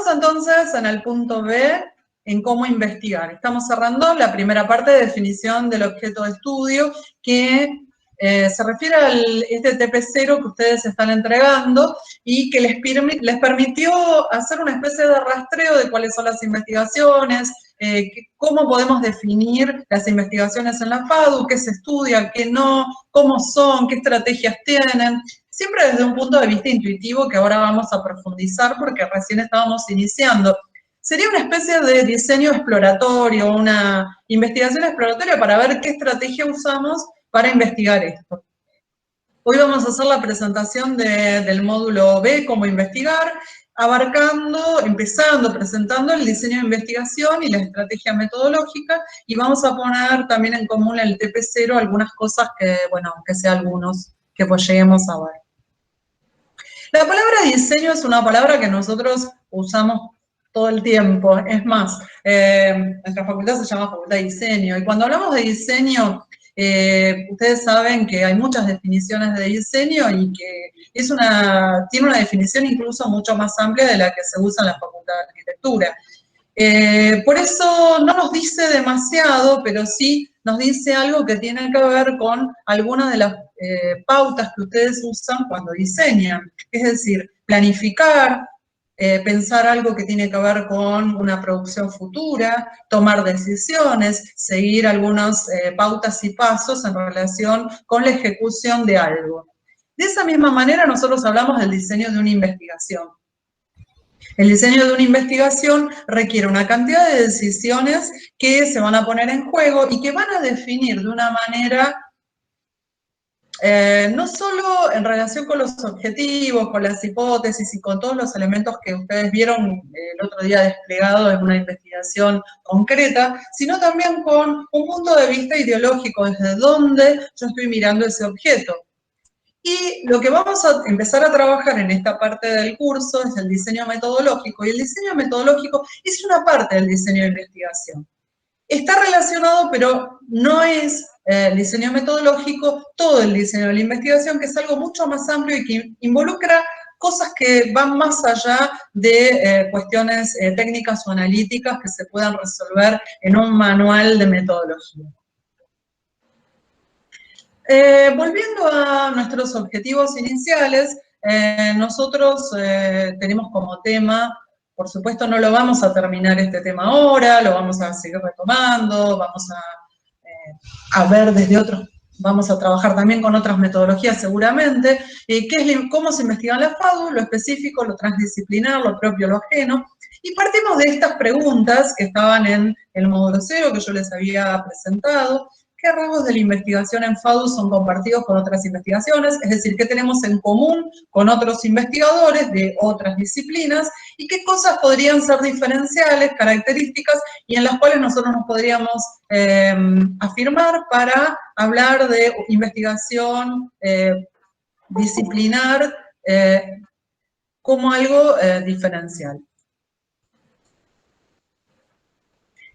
Estamos entonces en el punto B, en cómo investigar. Estamos cerrando la primera parte de definición del objeto de estudio, que se refiere a este TP0 que ustedes están entregando y que les permitió hacer una especie de rastreo de cuáles son las investigaciones, cómo podemos definir las investigaciones en la FADU, qué se estudia, qué no, cómo son, qué estrategias tienen, siempre desde un punto de vista intuitivo que ahora vamos a profundizar porque recién estábamos iniciando. Sería una especie de diseño exploratorio, una investigación exploratoria para ver qué estrategia usamos para investigar esto. Hoy vamos a hacer la presentación del módulo B, cómo investigar, presentando el diseño de investigación y la estrategia metodológica, y vamos a poner también en común el TP0 algunas cosas que, bueno, aunque sea algunos, que pues lleguemos a ver. La palabra diseño es una palabra que nosotros usamos todo el tiempo. Es más, nuestra facultad se llama Facultad de Diseño, y cuando hablamos de diseño, ustedes saben que hay muchas definiciones de diseño y que tiene una definición incluso mucho más amplia de la que se usa en la Facultad de Arquitectura. Por eso no nos dice demasiado, pero sí nos dice algo que tiene que ver con algunas de las pautas que ustedes usan cuando diseñan. Es decir, planificar, pensar algo que tiene que ver con una producción futura, tomar decisiones, seguir algunas pautas y pasos en relación con la ejecución de algo. De esa misma manera nosotros hablamos del diseño de una investigación. El diseño de una investigación requiere una cantidad de decisiones que se van a poner en juego y que van a definir de una manera no solo en relación con los objetivos, con las hipótesis y con todos los elementos que ustedes vieron el otro día desplegados en una investigación concreta, sino también con un punto de vista ideológico, desde donde yo estoy mirando ese objeto. Y lo que vamos a empezar a trabajar en esta parte del curso es el diseño metodológico, y el diseño metodológico es una parte del diseño de investigación. Está relacionado, pero no es el diseño metodológico todo el diseño de la investigación, que es algo mucho más amplio y que involucra cosas que van más allá de cuestiones técnicas o analíticas que se puedan resolver en un manual de metodología. Volviendo a nuestros objetivos iniciales, nosotros tenemos como tema, por supuesto no lo vamos a terminar este tema ahora, lo vamos a seguir retomando, vamos a ver desde otros, vamos a trabajar también con otras metodologías seguramente, cómo se investiga en la FADU, lo específico, lo transdisciplinar, lo propio, lo ajeno, y partimos de estas preguntas que estaban en el módulo 0 que yo les había presentado. ¿Qué rasgos de la investigación en FADU son compartidos con otras investigaciones? Es decir, ¿qué tenemos en común con otros investigadores de otras disciplinas? ¿Y qué cosas podrían ser diferenciales, características, y en las cuales nosotros nos podríamos afirmar para hablar de investigación disciplinar como algo diferencial?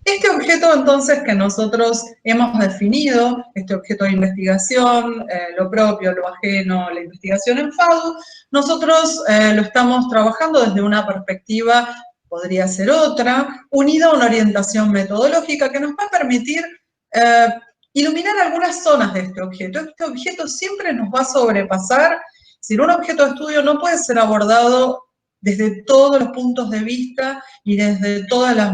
Este objeto, entonces, que nosotros hemos definido, este objeto de investigación, lo propio, lo ajeno, la investigación en FADU, nosotros lo estamos trabajando desde una perspectiva, podría ser otra, unida a una orientación metodológica que nos va a permitir iluminar algunas zonas de este objeto. Este objeto siempre nos va a sobrepasar. Si un objeto de estudio no puede ser abordado desde todos los puntos de vista y desde todas las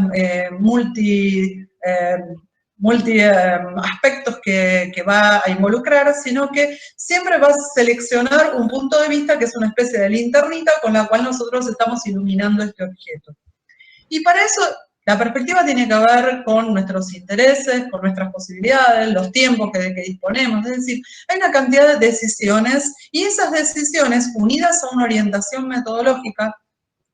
aspectos que va a involucrar, sino que siempre va a seleccionar un punto de vista que es una especie de linternita con la cual nosotros estamos iluminando este objeto. Y para eso la perspectiva tiene que ver con nuestros intereses, con nuestras posibilidades, los tiempos de que disponemos. Es decir, hay una cantidad de decisiones, y esas decisiones, unidas a una orientación metodológica,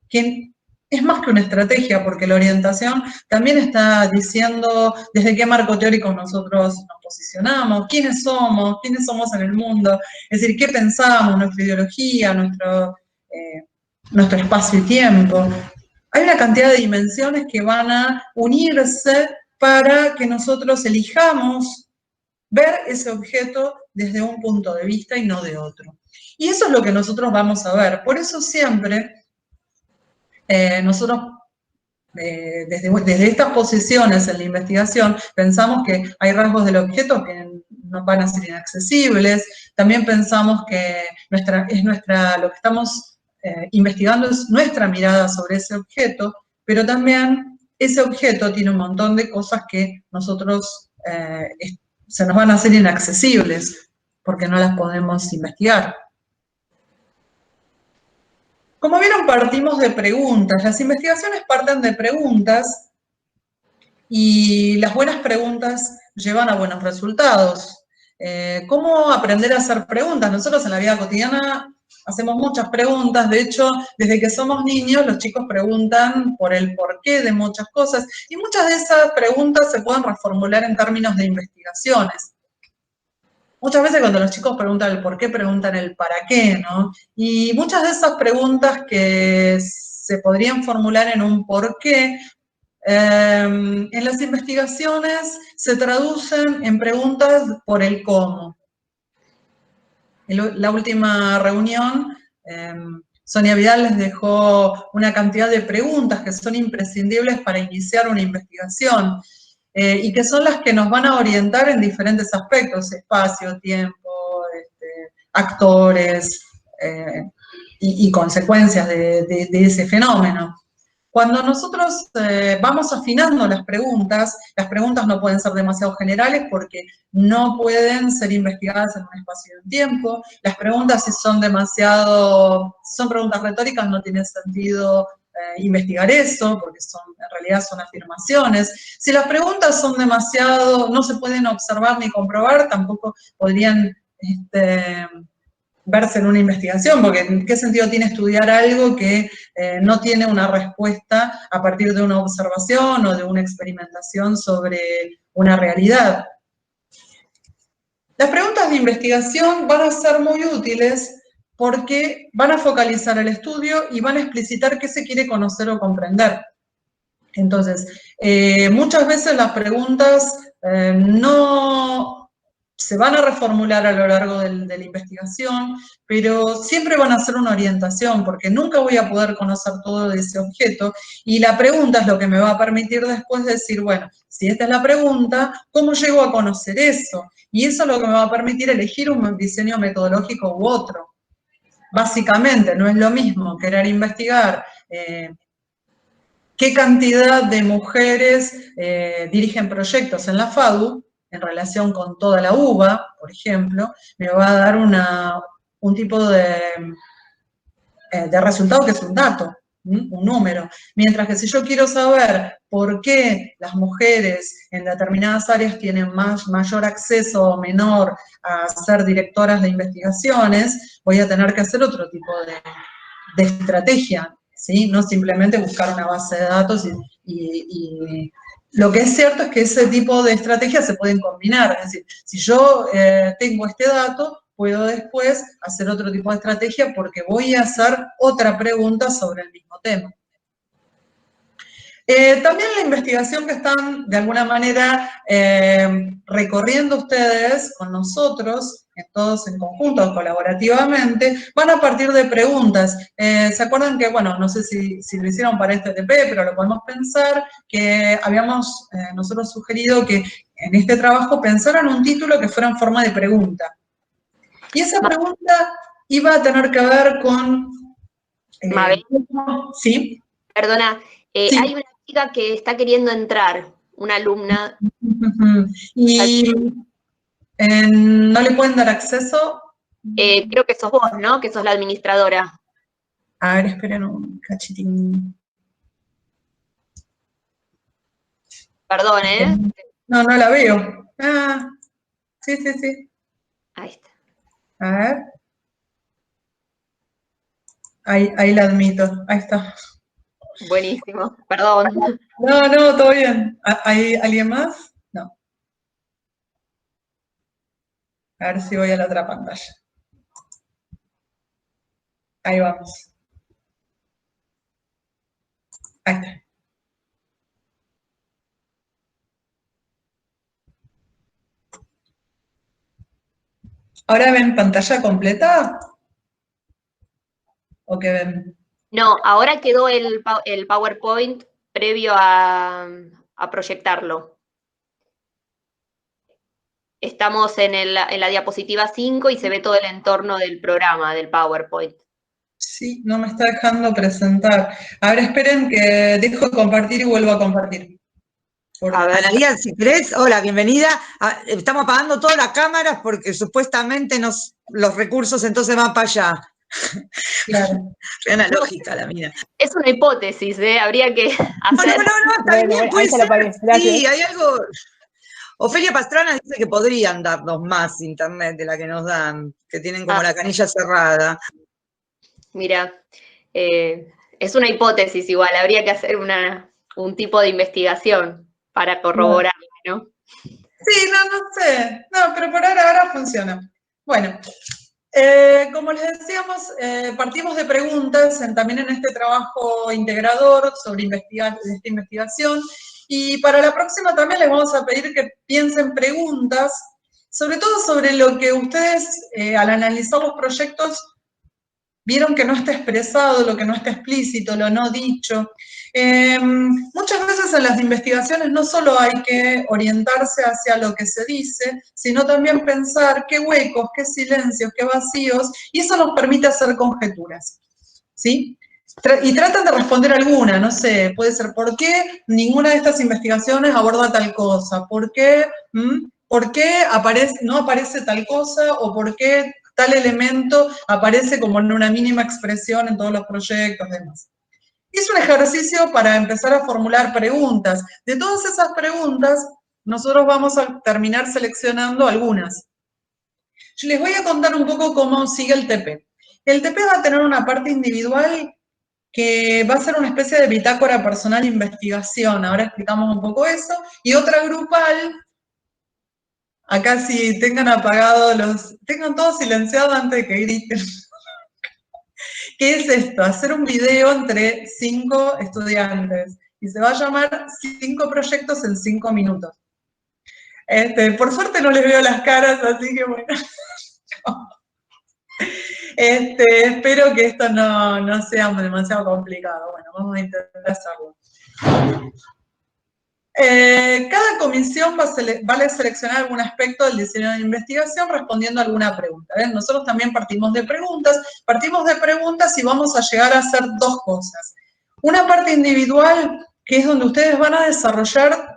que es más que una estrategia, porque la orientación también está diciendo desde qué marco teórico nosotros nos posicionamos, quiénes somos en el mundo, es decir, qué pensamos, nuestra ideología, nuestro espacio y tiempo. Hay una cantidad de dimensiones que van a unirse para que nosotros elijamos ver ese objeto desde un punto de vista y no de otro. Y eso es lo que nosotros vamos a ver. Por eso siempre nosotros desde estas posiciones en la investigación, pensamos que hay rasgos del objeto que no van a ser inaccesibles, también pensamos que lo que estamos investigando es nuestra mirada sobre ese objeto, pero también ese objeto tiene un montón de cosas que nosotros se nos van a hacer inaccesibles, porque no las podemos investigar. Como vieron, partimos de preguntas. Las investigaciones parten de preguntas y las buenas preguntas llevan a buenos resultados. ¿Cómo aprender a hacer preguntas? Nosotros en la vida cotidiana hacemos muchas preguntas. De hecho, desde que somos niños, los chicos preguntan por el porqué de muchas cosas y muchas de esas preguntas se pueden reformular en términos de investigaciones. Muchas veces cuando los chicos preguntan el por qué, preguntan el para qué, ¿no? Y muchas de esas preguntas que se podrían formular en un por qué, en las investigaciones se traducen en preguntas por el cómo. En la última reunión, Sonia Vidal les dejó una cantidad de preguntas que son imprescindibles para iniciar una investigación. Y que son las que nos van a orientar en diferentes aspectos, espacio, tiempo, actores y consecuencias de ese fenómeno. Cuando nosotros vamos afinando las preguntas no pueden ser demasiado generales porque no pueden ser investigadas en un espacio de tiempo. Las preguntas, si son preguntas retóricas, no tiene sentido investigar eso, porque en realidad son afirmaciones. Si las preguntas son no se pueden observar ni comprobar, tampoco podrían verse en una investigación, porque ¿en qué sentido tiene estudiar algo que no tiene una respuesta a partir de una observación o de una experimentación sobre una realidad? Las preguntas de investigación van a ser muy útiles porque van a focalizar el estudio y van a explicitar qué se quiere conocer o comprender. Entonces, muchas veces las preguntas no se van a reformular a lo largo de la investigación, pero siempre van a ser una orientación, porque nunca voy a poder conocer todo de ese objeto, y la pregunta es lo que me va a permitir después decir, bueno, si esta es la pregunta, ¿cómo llego a conocer eso? Y eso es lo que me va a permitir elegir un diseño metodológico u otro. Básicamente, no es lo mismo querer investigar qué cantidad de mujeres dirigen proyectos en la FADU, en relación con toda la UBA, por ejemplo, me va a dar un tipo de resultado que es un dato, un número. Mientras que si yo quiero saber por qué las mujeres en determinadas áreas tienen mayor acceso o menor a ser directoras de investigaciones, voy a tener que hacer otro tipo de estrategia, ¿sí? No simplemente buscar una base de datos y lo que es cierto es que ese tipo de estrategias se pueden combinar, es decir, si yo tengo este dato, puedo después hacer otro tipo de estrategia porque voy a hacer otra pregunta sobre el mismo tema. También la investigación que están, de alguna manera, recorriendo ustedes con nosotros, todos en conjunto, colaborativamente, van a partir de preguntas. ¿Se acuerdan que, bueno, no sé si lo hicieron para este TP, pero lo podemos pensar, que habíamos nosotros sugerido que en este trabajo pensaran un título que fuera en forma de pregunta. Y esa pregunta iba a tener que ver con... Mabel, ¿sí? Perdona, Sí. hay una chica que está queriendo entrar, una alumna. Y no le pueden dar acceso. Creo que sos vos, ¿no? Que sos la administradora. A ver, esperen un cachitín. Perdón, ¿eh? No, no la veo. Ah, sí, sí, sí. Ahí está. A ver. Ahí la admito. Ahí está. Buenísimo, perdón. No, todo bien. ¿Hay alguien más? No. A ver si voy a la otra pantalla. Ahí vamos. Ahí está. ¿Ahora ven pantalla completa? ¿O qué ven? No, ahora quedó el PowerPoint previo a proyectarlo. Estamos en la diapositiva 5 y se ve todo el entorno del programa, del PowerPoint. Sí, no me está dejando presentar. A ver, esperen que dejo de compartir y vuelvo a compartir. A ver, Analía, si querés, hola, bienvenida. Estamos apagando todas las cámaras porque supuestamente los recursos entonces van para allá. Claro. Es una lógica la mía. Es una hipótesis, Habría que hacer... No, está bien, puede ser. Sí, hay algo... Ofelia Pastrana dice que podrían darnos más internet de la que nos dan, que tienen como la canilla cerrada. Mira, es una hipótesis igual, habría que hacer un tipo de investigación para corroborar, ¿no? Sí, no sé. No, pero por ahora funciona. Bueno, como les decíamos, partimos de preguntas también en este trabajo integrador sobre esta investigación. Y para la próxima también les vamos a pedir que piensen preguntas, sobre todo sobre lo que ustedes, al analizar los proyectos, vieron que no está expresado, lo que no está explícito, lo no dicho. Muchas veces en las investigaciones no solo hay que orientarse hacia lo que se dice, sino también pensar qué huecos, qué silencios, qué vacíos, y eso nos permite hacer conjeturas, ¿sí? Y tratan de responder alguna, no sé, puede ser, ¿por qué ninguna de estas investigaciones aborda tal cosa? ¿Por qué no aparece tal cosa? ¿O por qué tal elemento aparece como en una mínima expresión en todos los proyectos y demás? Es un ejercicio para empezar a formular preguntas. De todas esas preguntas, nosotros vamos a terminar seleccionando algunas. Yo les voy a contar un poco cómo sigue el TP. El TP va a tener una parte individual que va a ser una especie de bitácora personal de investigación. Ahora explicamos un poco eso. Y otra grupal, acá si tengan apagados tengan todo silenciado antes de que griten. ¿Qué es esto? Hacer un video entre 5 estudiantes. Y se va a llamar 5 proyectos en 5 minutos. Por suerte no les veo las caras, así que bueno. Espero que esto no sea demasiado complicado. Bueno, vamos a intentar hacerlo. Cada comisión va a seleccionar algún aspecto del diseño de investigación respondiendo a alguna pregunta. ¿Ven? Nosotros también partimos de preguntas y vamos a llegar a hacer dos cosas. Una parte individual, que es donde ustedes van a desarrollar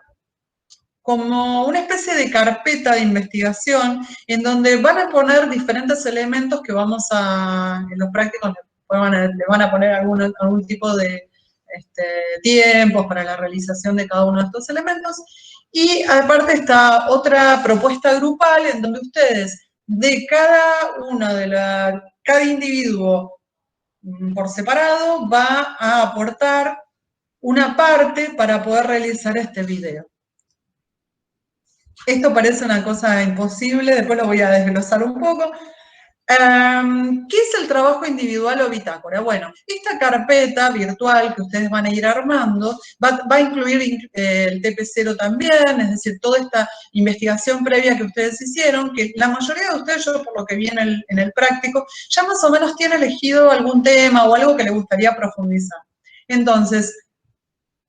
como una especie de carpeta de investigación en donde van a poner diferentes elementos que en los prácticos le van a poner algún tipo de tiempos para la realización de cada uno de estos elementos. Y aparte está otra propuesta grupal en donde ustedes, de cada individuo por separado, va a aportar una parte para poder realizar este video. Esto parece una cosa imposible, después lo voy a desglosar un poco. ¿Qué es el trabajo individual o bitácora? Bueno, esta carpeta virtual que ustedes van a ir armando va a incluir el TP0 también, es decir, toda esta investigación previa que ustedes hicieron, que la mayoría de ustedes, yo por lo que vi en el práctico, ya más o menos tiene elegido algún tema o algo que les gustaría profundizar. Entonces,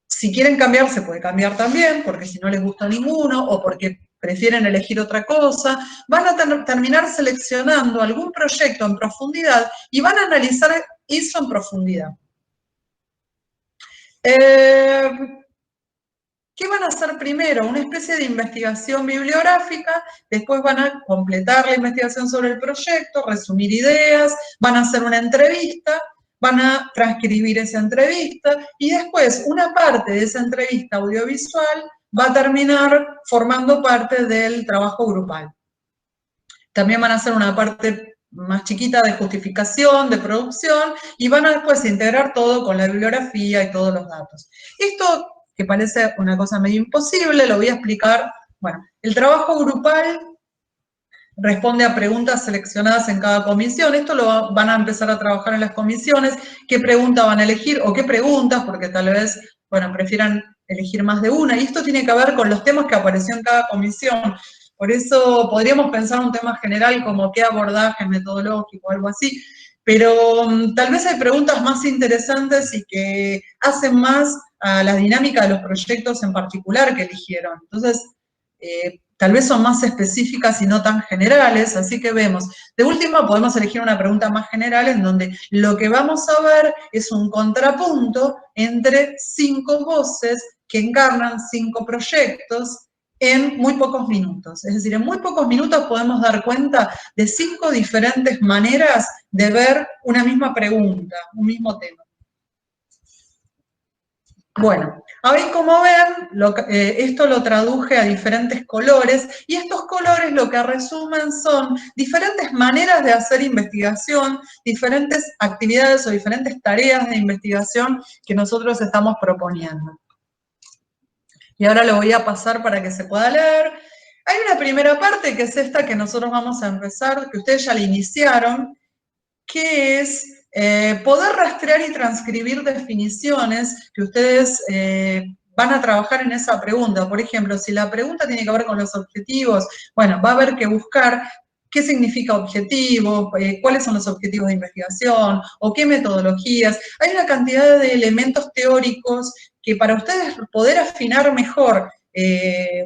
si quieren cambiar, se puede cambiar también, porque si no les gusta ninguno o porque prefieren elegir otra cosa, van a terminar seleccionando algún proyecto en profundidad y van a analizar eso en profundidad. ¿Qué van a hacer primero? Una especie de investigación bibliográfica, después van a completar la investigación sobre el proyecto, resumir ideas, van a hacer una entrevista, van a transcribir esa entrevista y después una parte de esa entrevista audiovisual va a terminar formando parte del trabajo grupal. También van a hacer una parte más chiquita de justificación, de producción, y van a después integrar todo con la bibliografía y todos los datos. Esto, que parece una cosa medio imposible, lo voy a explicar. Bueno, el trabajo grupal responde a preguntas seleccionadas en cada comisión. Esto lo van a empezar a trabajar en las comisiones. ¿Qué pregunta van a elegir? O qué preguntas, porque tal vez, bueno, prefieran elegir más de una. Y esto tiene que ver con los temas que apareció en cada comisión. Por eso podríamos pensar un tema general como qué abordaje metodológico o algo así. Pero tal vez hay preguntas más interesantes y que hacen más a la dinámica de los proyectos en particular que eligieron. Entonces, tal vez son más específicas y no tan generales, así que vemos. De última, podemos elegir una pregunta más general en donde lo que vamos a ver es un contrapunto entre 5 voces que encarnan 5 proyectos en muy pocos minutos. Es decir, en muy pocos minutos podemos dar cuenta de 5 diferentes maneras de ver una misma pregunta, un mismo tema. Bueno, ahí como ven, esto lo traduje a diferentes colores, y estos colores lo que resumen son diferentes maneras de hacer investigación, diferentes actividades o diferentes tareas de investigación que nosotros estamos proponiendo. Y ahora lo voy a pasar para que se pueda leer. Hay una primera parte que es esta que nosotros vamos a empezar, que ustedes ya la iniciaron, que es poder rastrear y transcribir definiciones que ustedes van a trabajar en esa pregunta. Por ejemplo, si la pregunta tiene que ver con los objetivos, bueno, va a haber que buscar qué significa objetivo, cuáles son los objetivos de investigación, o qué metodologías. Hay una cantidad de elementos teóricos que para ustedes poder afinar mejor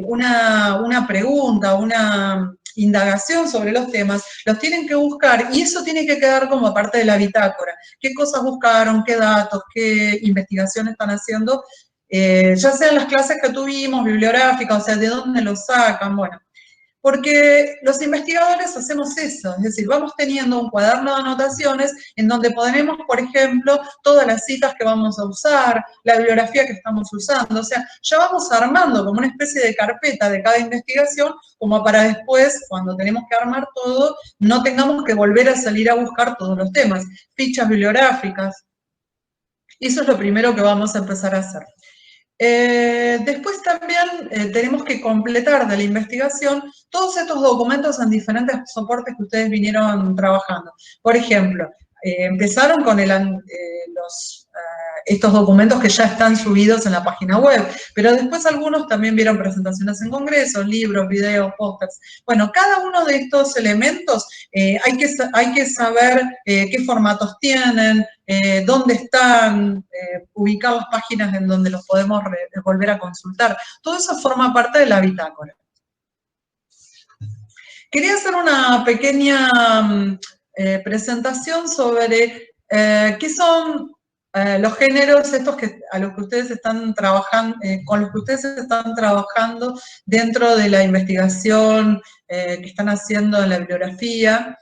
una pregunta, una indagación sobre los temas, los tienen que buscar, y eso tiene que quedar como parte de la bitácora. ¿Qué cosas buscaron? ¿Qué datos? ¿Qué investigaciones están haciendo? Ya sean las clases que tuvimos, bibliográficas, o sea, ¿de dónde lo sacan? Bueno, porque los investigadores hacemos eso, es decir, vamos teniendo un cuaderno de anotaciones en donde ponemos, por ejemplo, todas las citas que vamos a usar, la bibliografía que estamos usando, o sea, ya vamos armando como una especie de carpeta de cada investigación, como para después, cuando tenemos que armar todo, no tengamos que volver a salir a buscar todos los temas, fichas bibliográficas. Eso es lo primero que vamos a empezar a hacer. Después también tenemos que completar de la investigación todos estos documentos en diferentes soportes que ustedes vinieron trabajando. Por ejemplo, empezaron con estos documentos que ya están subidos en la página web, pero después algunos también vieron presentaciones en congresos, libros, videos, pósters. Bueno, cada uno de estos elementos hay que saber qué formatos tienen, dónde están, ubicar las páginas en donde los podemos volver a consultar. Todo eso forma parte de la bitácora. Quería hacer una pequeña presentación sobre qué son los géneros estos a los que ustedes están trabajando, con los que ustedes están trabajando dentro de la investigación que están haciendo en la bibliografía.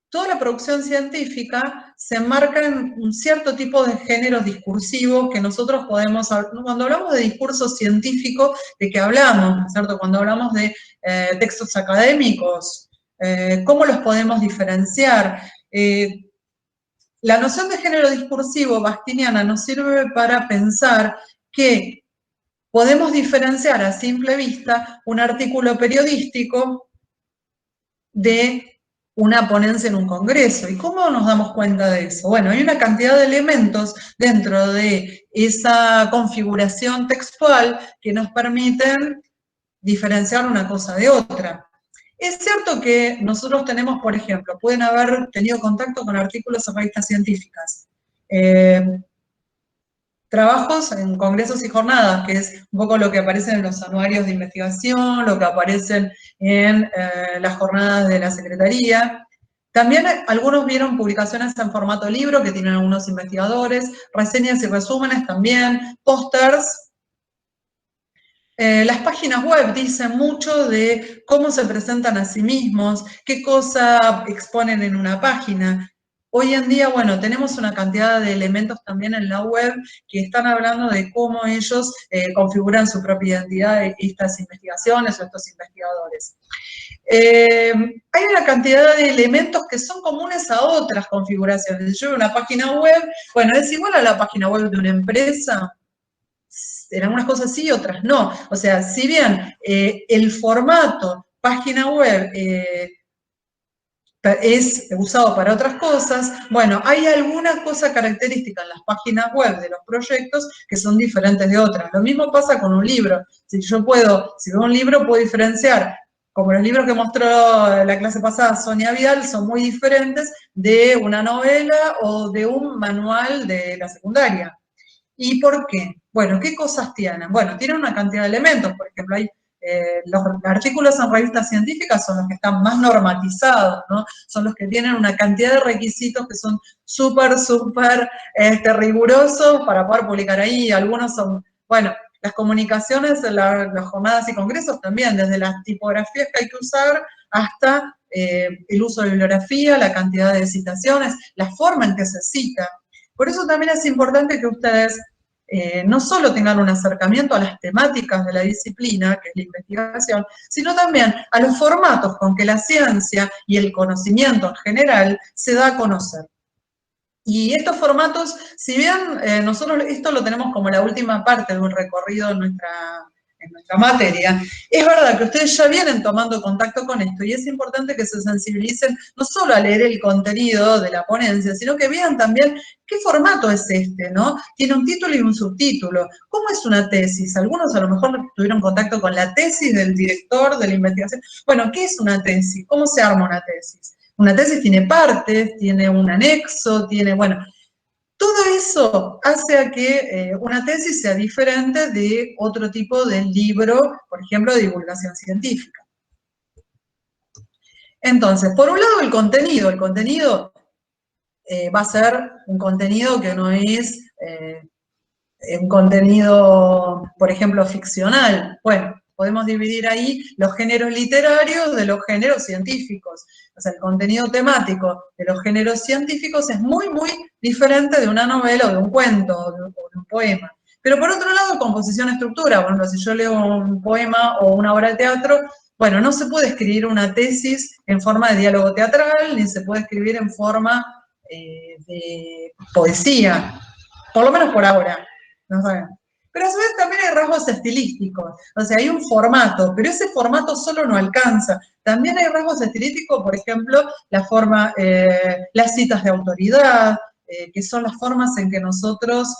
Toda la producción científica se enmarca en un cierto tipo de géneros discursivos que nosotros podemos, cuando hablamos de discurso científico, ¿de qué hablamos? ¿No es cierto? Cuando hablamos de textos académicos, ¿cómo los podemos diferenciar? La noción de género discursivo bastiniana nos sirve para pensar que podemos diferenciar a simple vista un artículo periodístico de una ponencia en un congreso. ¿Y cómo nos damos cuenta de eso? Bueno, hay una cantidad de elementos dentro de esa configuración textual que nos permiten diferenciar una cosa de otra. Es cierto que nosotros tenemos, por ejemplo, pueden haber tenido contacto con artículos en revistas científicas, trabajos en congresos y jornadas, que es un poco lo que aparece en los anuarios de investigación, lo que aparecen en las jornadas de la Secretaría. También algunos vieron publicaciones en formato libro que tienen algunos investigadores, reseñas y resúmenes también, pósters. Las páginas web dicen mucho de cómo se presentan a sí mismos, qué cosa exponen en una página. Hoy en día, bueno, tenemos una cantidad de elementos también en la web que están hablando de cómo ellos configuran su propia identidad de estas investigaciones o estos investigadores. Hay una cantidad de elementos que son comunes a otras configuraciones. Yo veo una página web, bueno, es igual a la página web de una empresa. En algunas cosas sí, otras no. O sea, si bien el formato página web es usado para otras cosas, bueno, hay alguna cosa característica en las páginas web de los proyectos que son diferentes de otras. Lo mismo pasa con un libro. Si veo un libro, puedo diferenciar como los libros que mostró la clase pasada Sonia Vidal, son muy diferentes de una novela o de un manual de la secundaria. ¿Y por qué? Bueno, ¿qué cosas tienen? Bueno, tienen una cantidad de elementos, por ejemplo, hay los artículos en revistas científicas son los que están más normatizados, ¿no? Son los que tienen una cantidad de requisitos que son súper rigurosos para poder publicar ahí. Algunos son, bueno, las comunicaciones, las jornadas y congresos también, desde las tipografías que hay que usar hasta el uso de bibliografía, la cantidad de citaciones, la forma en que se cita. Por eso también es importante que ustedes no solo tengan un acercamiento a las temáticas de la disciplina, que es la investigación, sino también a los formatos con que la ciencia y el conocimiento en general se da a conocer. Y estos formatos, si bien nosotros esto lo tenemos como la última parte de un recorrido en nuestra materia, es verdad que ustedes ya vienen tomando contacto con esto y es importante que se sensibilicen no solo a leer el contenido de la ponencia, sino que vean también qué formato es este, ¿no? Tiene un título y un subtítulo. ¿Cómo es una tesis? Algunos a lo mejor tuvieron contacto con la tesis del director de la investigación. Bueno, ¿qué es una tesis? ¿Cómo se arma una tesis? Una tesis tiene partes, tiene un anexo, tiene, bueno, todo eso hace a que una tesis sea diferente de otro tipo de libro, por ejemplo, de divulgación científica. Entonces, por un lado el contenido va a ser un contenido que no es un contenido, por ejemplo, ficcional. Bueno, podemos dividir ahí los géneros literarios de los géneros científicos. O sea, el contenido temático de los géneros científicos es muy, muy diferente de una novela o de un cuento o de un poema. Pero por otro lado, composición, estructura. Por ejemplo, si yo leo un poema o una obra de teatro, bueno, no se puede escribir una tesis en forma de diálogo teatral, ni se puede escribir en forma de poesía, por lo menos por ahora, no saben. Pero a su vez también hay rasgos estilísticos, o sea, hay un formato, pero ese formato solo no alcanza. También hay rasgos estilísticos, por ejemplo, la forma, las citas de autoridad, que son las formas en que nosotros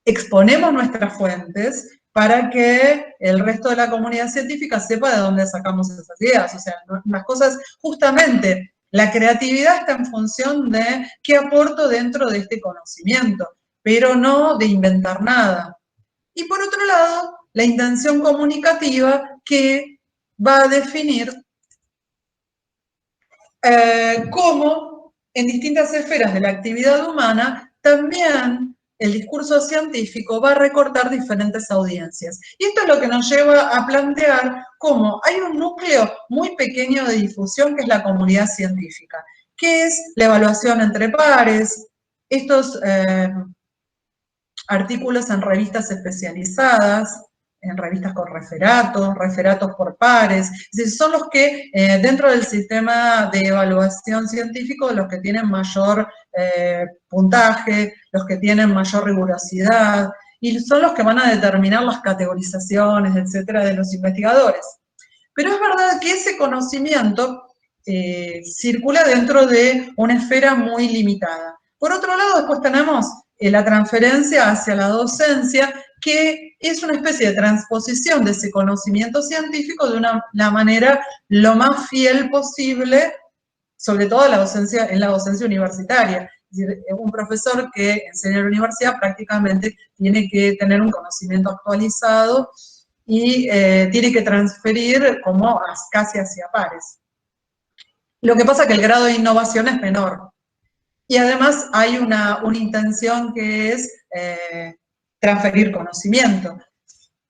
exponemos nuestras fuentes para que el resto de la comunidad científica sepa de dónde sacamos esas ideas. O sea, las cosas, justamente, la creatividad está en función de qué aporto dentro de este conocimiento, pero no de inventar nada. Y por otro lado, la intención comunicativa que va a definir cómo en distintas esferas de la actividad humana también el discurso científico va a recortar diferentes audiencias. Y esto es lo que nos lleva a plantear cómo hay un núcleo muy pequeño de difusión que es la comunidad científica, que es la evaluación entre pares, estos artículos en revistas especializadas, en revistas con referatos por pares, es decir, son los que dentro del sistema de evaluación científico, los que tienen mayor puntaje, los que tienen mayor rigurosidad, y son los que van a determinar las categorizaciones, etcétera, de los investigadores. Pero es verdad que ese conocimiento circula dentro de una esfera muy limitada. Por otro lado, después tenemos la transferencia hacia la docencia, que es una especie de transposición de ese conocimiento científico de la manera lo más fiel posible, sobre todo en la docencia universitaria. Es decir, un profesor que enseña en la universidad prácticamente tiene que tener un conocimiento actualizado y tiene que transferir como casi hacia pares. Lo que pasa es que el grado de innovación es menor. Y además hay una intención que es transferir conocimiento.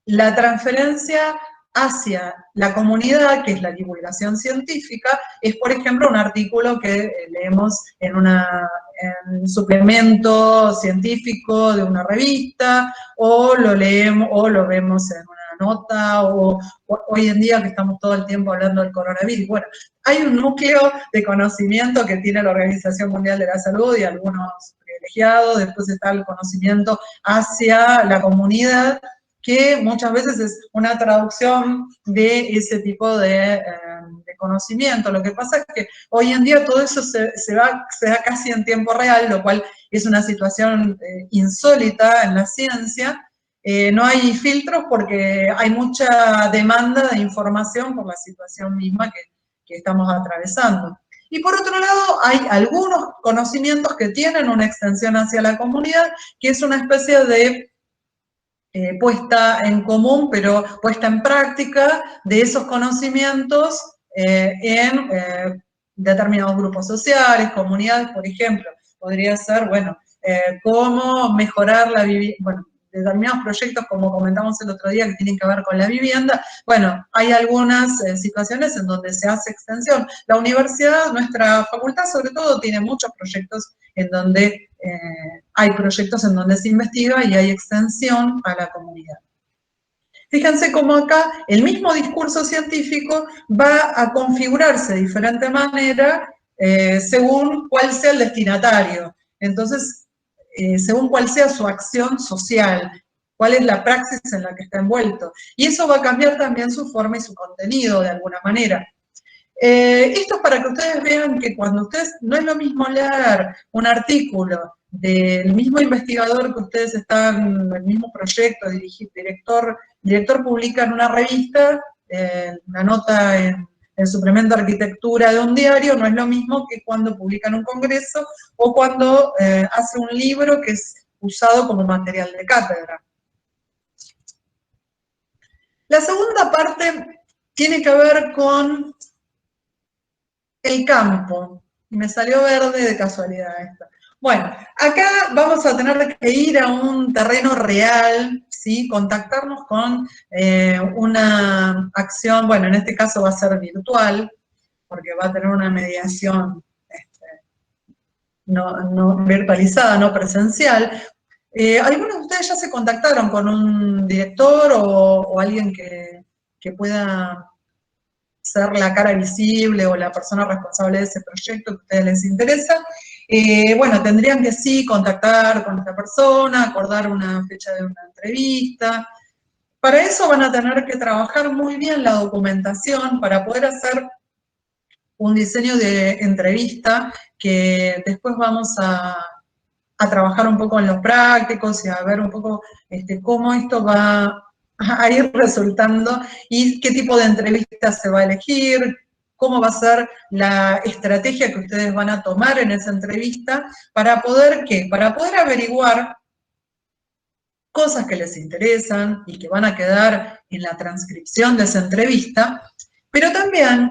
La transferencia hacia la comunidad, que es la divulgación científica, es, por ejemplo, un artículo que leemos en un suplemento científico de una revista, o lo leemos, o lo vemos en una nota, o hoy en día que estamos todo el tiempo hablando del coronavirus. Bueno, hay un núcleo de conocimiento que tiene la Organización Mundial de la Salud y algunos privilegiados, después está el conocimiento hacia la comunidad, que muchas veces es una traducción de ese tipo de conocimiento. Lo que pasa es que hoy en día todo eso se da casi en tiempo real, lo cual es una situación insólita en la ciencia, no hay filtros porque hay mucha demanda de información por la situación misma que estamos atravesando. Y por otro lado, hay algunos conocimientos que tienen una extensión hacia la comunidad, que es una especie de puesta en común, pero puesta en práctica de esos conocimientos en determinados grupos sociales, comunidades, por ejemplo. Podría ser, bueno, cómo mejorar la vivienda, bueno, determinados proyectos, como comentamos el otro día, que tienen que ver con la vivienda. Bueno, hay algunas situaciones en donde se hace extensión. La universidad, nuestra facultad sobre todo, tiene muchos proyectos en donde hay proyectos en donde se investiga y hay extensión a la comunidad. Fíjense cómo acá el mismo discurso científico va a configurarse de diferente manera según cuál sea el destinatario. Entonces, según cuál sea su acción social, cuál es la praxis en la que está envuelto. Y eso va a cambiar también su forma y su contenido de alguna manera. Esto es para que ustedes vean que cuando ustedes, no es lo mismo leer un artículo del mismo investigador que ustedes están, el mismo proyecto, director publica en una revista, una nota en el suplemento de arquitectura de un diario, no es lo mismo que cuando publica en un congreso o cuando hace un libro que es usado como material de cátedra. La segunda parte tiene que ver con el campo. Y me salió verde de casualidad esto. Bueno, acá vamos a tener que ir a un terreno real, ¿sí? Contactarnos con una acción, bueno, en este caso va a ser virtual, porque va a tener una mediación no virtualizada, no presencial. Algunos de ustedes ya se contactaron con un director o alguien que pueda ser la cara visible o la persona responsable de ese proyecto que a ustedes les interesa. Bueno, tendrían que sí contactar con esta persona, acordar una fecha de una entrevista. Para eso van a tener que trabajar muy bien la documentación para poder hacer un diseño de entrevista que después vamos a trabajar un poco en los prácticos y a ver un poco cómo esto va a ir resultando y qué tipo de entrevista se va a elegir, cómo va a ser la estrategia que ustedes van a tomar en esa entrevista para poder, ¿qué? Para poder averiguar cosas que les interesan y que van a quedar en la transcripción de esa entrevista, pero también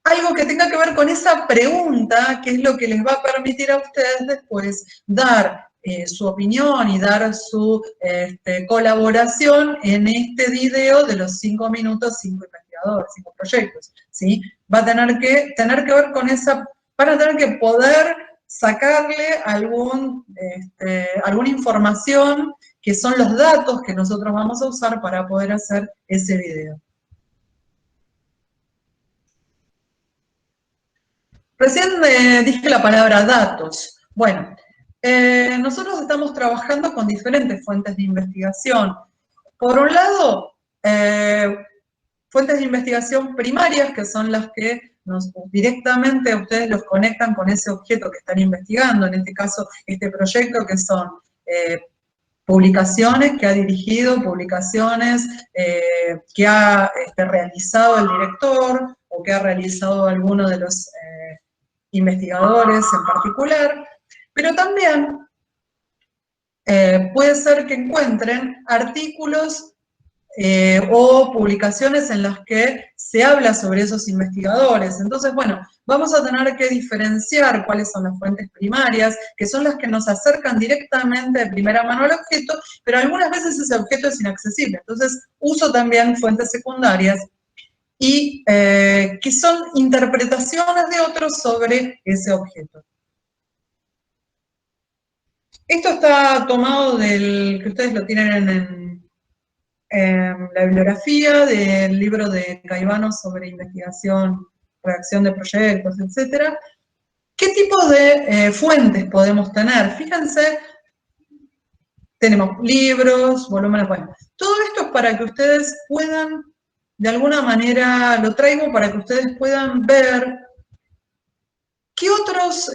algo que tenga que ver con esa pregunta, que es lo que les va a permitir a ustedes después dar su opinión y dar su colaboración en este video de los 5 minutos, 5 investigadores, 5 proyectos, ¿sí? Va a tener que ver con esa, van a tener que poder sacarle alguna información que son los datos que nosotros vamos a usar para poder hacer ese video. Recién dije la palabra datos. Bueno, nosotros estamos trabajando con diferentes fuentes de investigación. Por un lado, fuentes de investigación primarias, que son las que directamente ustedes los conectan con ese objeto que están investigando, en este caso, este proyecto, que son publicaciones que ha dirigido, publicaciones que ha realizado el director o que ha realizado alguno de los investigadores en particular, pero también puede ser que encuentren artículos o publicaciones en las que se habla sobre esos investigadores. Entonces, bueno, vamos a tener que diferenciar cuáles son las fuentes primarias, que son las que nos acercan directamente de primera mano al objeto, pero algunas veces ese objeto es inaccesible. Entonces, uso también fuentes secundarias y que son interpretaciones de otros sobre ese objeto. Esto está tomado del, que ustedes lo tienen en la bibliografía del libro de Caivano sobre investigación, redacción de proyectos, etc. ¿Qué tipo de fuentes podemos tener? Fíjense, tenemos libros, volúmenes, bueno, todo esto es para que ustedes puedan, de alguna manera, lo traigo para que ustedes puedan ver qué otras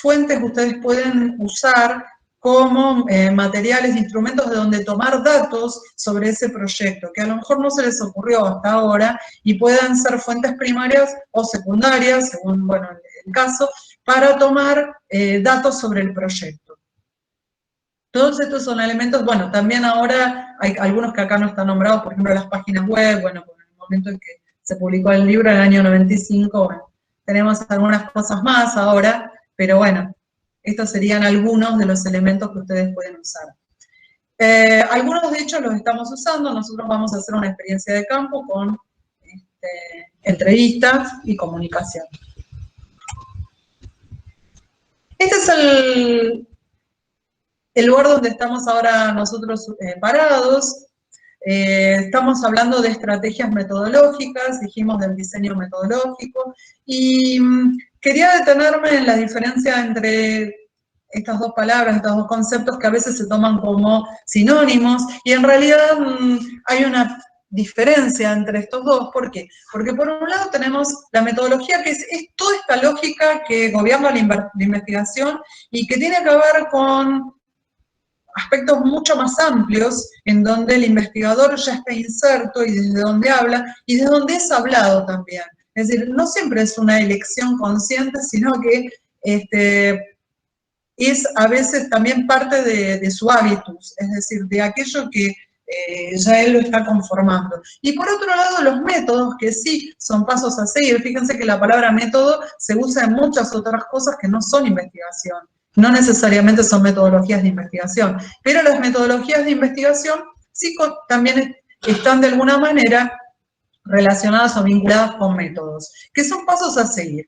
fuentes ustedes pueden usar como materiales, instrumentos de donde tomar datos sobre ese proyecto, que a lo mejor no se les ocurrió hasta ahora, y puedan ser fuentes primarias o secundarias, según, bueno, el caso, para tomar datos sobre el proyecto. Todos estos son elementos, bueno, también ahora hay algunos que acá no están nombrados, por ejemplo, las páginas web, bueno, en el momento en que se publicó el libro en el año 95, bueno, tenemos algunas cosas más ahora, pero bueno, estos serían algunos de los elementos que ustedes pueden usar. Algunos de hecho los estamos usando, nosotros vamos a hacer una experiencia de campo con entrevistas y comunicación. Este es el lugar donde estamos ahora nosotros parados. Estamos hablando de estrategias metodológicas, dijimos del diseño metodológico, y quería detenerme en la diferencia entre estas dos palabras, estos dos conceptos que a veces se toman como sinónimos, y en realidad hay una diferencia entre estos dos. ¿Por qué? Porque por un lado tenemos la metodología, que es toda esta lógica que gobierna la investigación y que tiene que ver con aspectos mucho más amplios, en donde el investigador ya está inserto y desde donde habla, y desde donde es hablado también. Es decir, no siempre es una elección consciente, sino que es a veces también parte de su hábitus, es decir, de aquello que ya él lo está conformando. Y por otro lado, los métodos, que sí son pasos a seguir. Fíjense que la palabra método se usa en muchas otras cosas que no son investigación. No necesariamente son metodologías de investigación, pero las metodologías de investigación sí también están de alguna manera relacionadas o vinculadas con métodos, que son pasos a seguir.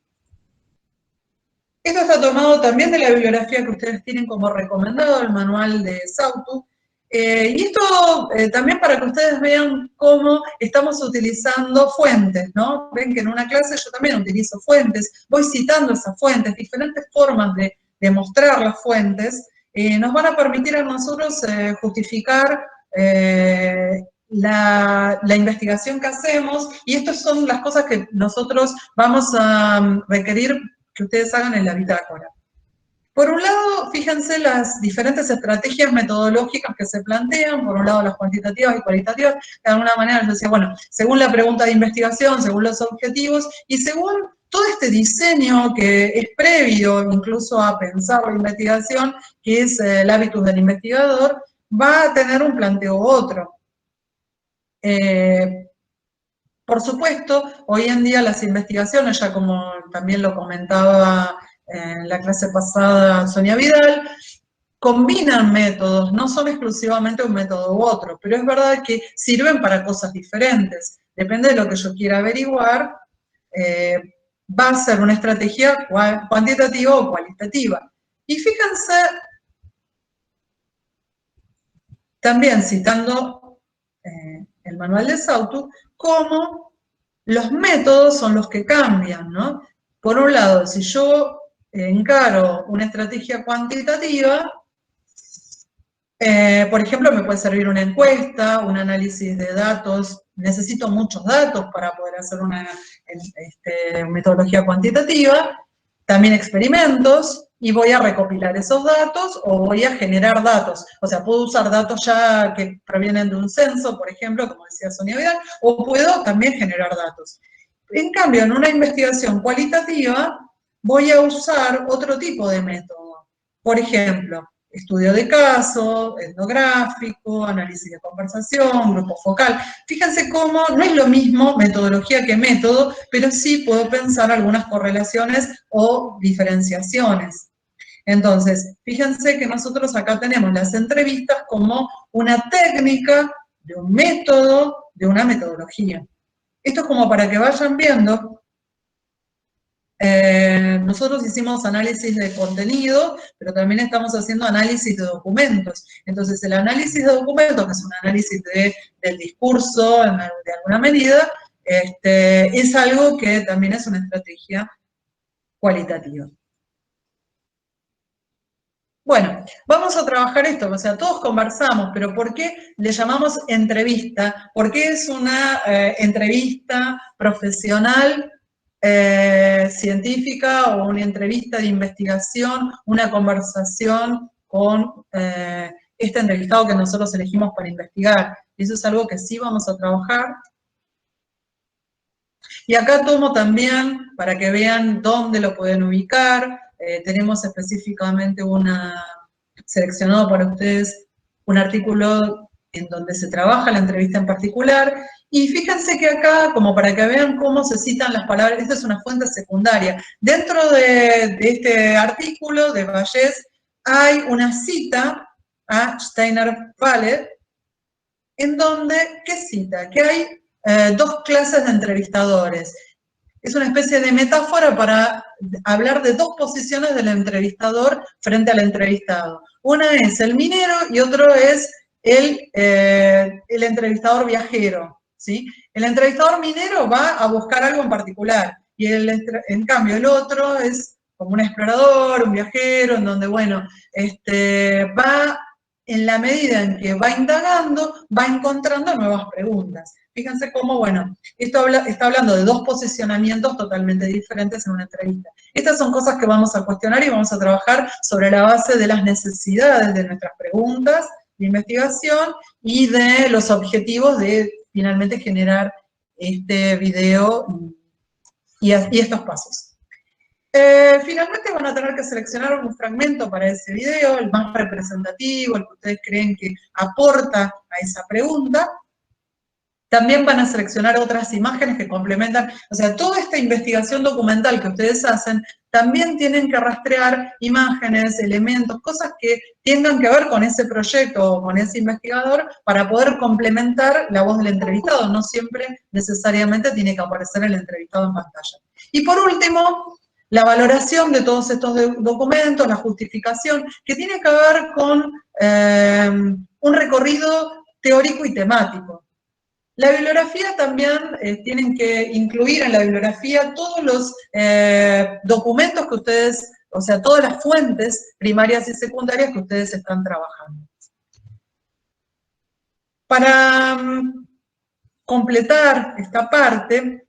Esto está tomado también de la bibliografía que ustedes tienen como recomendado, el manual de Sautu, y esto también para que ustedes vean cómo estamos utilizando fuentes, ¿no? Ven que en una clase yo también utilizo fuentes, voy citando esas fuentes, diferentes formas de mostrar las fuentes, nos van a permitir a nosotros justificar la investigación que hacemos, y estas son las cosas que nosotros vamos a requerir que ustedes hagan en la bitácora. Por un lado, fíjense las diferentes estrategias metodológicas que se plantean, por un lado las cuantitativas y cualitativas, de alguna manera les decía, bueno, según la pregunta de investigación, según los objetivos, y según todo este diseño que es previo incluso a pensar la investigación, que es el hábitus del investigador, va a tener un planteo u otro. Por supuesto, hoy en día las investigaciones, ya como también lo comentaba en la clase pasada Sonia Vidal, combinan métodos, no son exclusivamente un método u otro, pero es verdad que sirven para cosas diferentes. Depende de lo que yo quiera averiguar, va a ser una estrategia cuantitativa o cualitativa. Y fíjense, también citando el manual de Sautu, cómo los métodos son los que cambian, ¿no? Por un lado, si yo encaro una estrategia cuantitativa, por ejemplo, me puede servir una encuesta, un análisis de datos. Necesito muchos datos para poder hacer una metodología cuantitativa, también experimentos, y voy a recopilar esos datos o voy a generar datos. O sea, puedo usar datos ya que provienen de un censo, por ejemplo, como decía Sonia Vidal, o puedo también generar datos. En cambio, en una investigación cualitativa, voy a usar otro tipo de método. Por ejemplo, estudio de caso, etnográfico, análisis de conversación, grupo focal. Fíjense cómo no es lo mismo metodología que método, pero sí puedo pensar algunas correlaciones o diferenciaciones. Entonces, fíjense que nosotros acá tenemos las entrevistas como una técnica de un método, de una metodología. Esto es como para que vayan viendo. Nosotros hicimos análisis de contenido, pero también estamos haciendo análisis de documentos. Entonces, el análisis de documentos, que es un análisis del discurso de alguna medida, es algo que también es una estrategia cualitativa. Bueno, vamos a trabajar esto, o sea, todos conversamos, pero ¿por qué le llamamos entrevista? ¿Por qué es una entrevista profesional, científica, o una entrevista de investigación, una conversación con este entrevistado que nosotros elegimos para investigar. Y eso es algo que sí vamos a trabajar. Y acá tomo también, para que vean dónde lo pueden ubicar, tenemos específicamente seleccionado para ustedes un artículo en donde se trabaja la entrevista en particular, y fíjense que acá, como para que vean cómo se citan las palabras, esta es una fuente secundaria. Dentro de este artículo de Vallès hay una cita a Steiner-Wallet, en donde, ¿qué cita? Que hay dos clases de entrevistadores. Es una especie de metáfora para hablar de dos posiciones del entrevistador frente al entrevistado. Una es el minero y otro es el entrevistador viajero, ¿sí? El entrevistador minero va a buscar algo en particular, y en cambio el otro es como un explorador, un viajero, en donde, bueno, va, en la medida en que va indagando, va encontrando nuevas preguntas. Fíjense cómo, bueno, esto está hablando de dos posicionamientos totalmente diferentes en una entrevista. Estas son cosas que vamos a cuestionar y vamos a trabajar sobre la base de las necesidades de nuestras preguntas de investigación y de los objetivos de finalmente generar este video y estos pasos. Finalmente van a tener que seleccionar un fragmento para ese video, el más representativo, el que ustedes creen que aporta a esa pregunta. También van a seleccionar otras imágenes que complementan, o sea, toda esta investigación documental que ustedes hacen, también tienen que rastrear imágenes, elementos, cosas que tengan que ver con ese proyecto o con ese investigador para poder complementar la voz del entrevistado. No siempre necesariamente tiene que aparecer el entrevistado en pantalla. Y por último, la valoración de todos estos documentos, la justificación, que tiene que ver con un recorrido teórico y temático. La bibliografía también tienen que incluir en la bibliografía todos los documentos que ustedes, o sea, todas las fuentes primarias y secundarias que ustedes están trabajando. Para completar esta parte,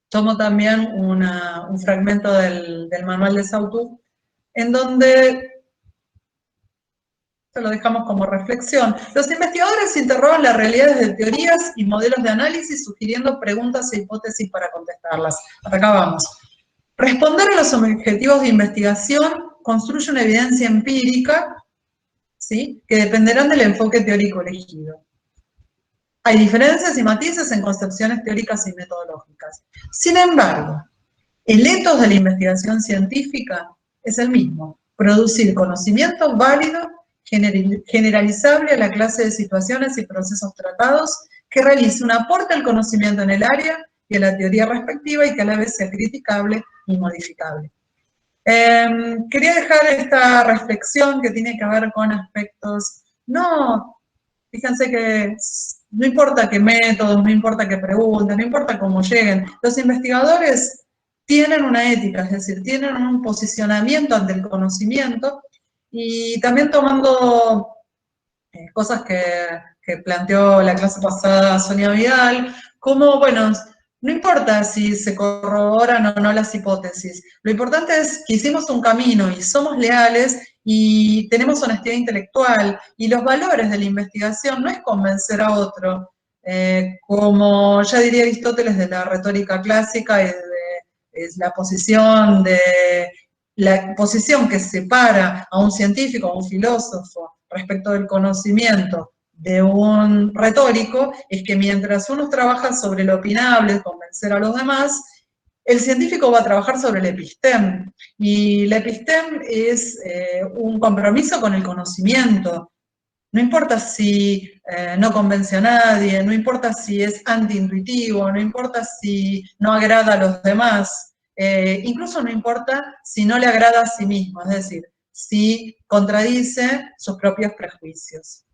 tomo también un fragmento del manual de Saussure, en donde esto lo dejamos como reflexión. Los investigadores interrogan las realidades de teorías y modelos de análisis, sugiriendo preguntas e hipótesis para contestarlas. Hasta acá vamos. Responder a los objetivos de investigación construye una evidencia empírica, ¿sí?, que dependerán del enfoque teórico elegido. Hay diferencias y matices en concepciones teóricas y metodológicas. Sin embargo, el ethos de la investigación científica es el mismo: producir conocimiento válido, generalizable a la clase de situaciones y procesos tratados, que realice un aporte al conocimiento en el área y a la teoría respectiva y que a la vez sea criticable y modificable. Quería dejar esta reflexión que tiene que ver con aspectos, fíjense que no importa qué métodos, no importa qué preguntas, no importa cómo lleguen, los investigadores tienen una ética, es decir, tienen un posicionamiento ante el conocimiento. Y también tomando cosas que planteó la clase pasada Sonia Vidal, como, bueno, no importa si se corroboran o no las hipótesis, lo importante es que hicimos un camino y somos leales y tenemos honestidad intelectual, y los valores de la investigación no es convencer a otro, como ya diría Aristóteles de la retórica clásica y de la posición que separa a un científico, a un filósofo, respecto del conocimiento de un retórico, es que mientras uno trabaja sobre lo opinable, convencer a los demás, el científico va a trabajar sobre el episteme, y la episteme es un compromiso con el conocimiento. No importa si no convence a nadie, no importa si es antiintuitivo, no importa si no agrada a los demás, incluso no importa si no le agrada a sí mismo, es decir, si contradice sus propios prejuicios.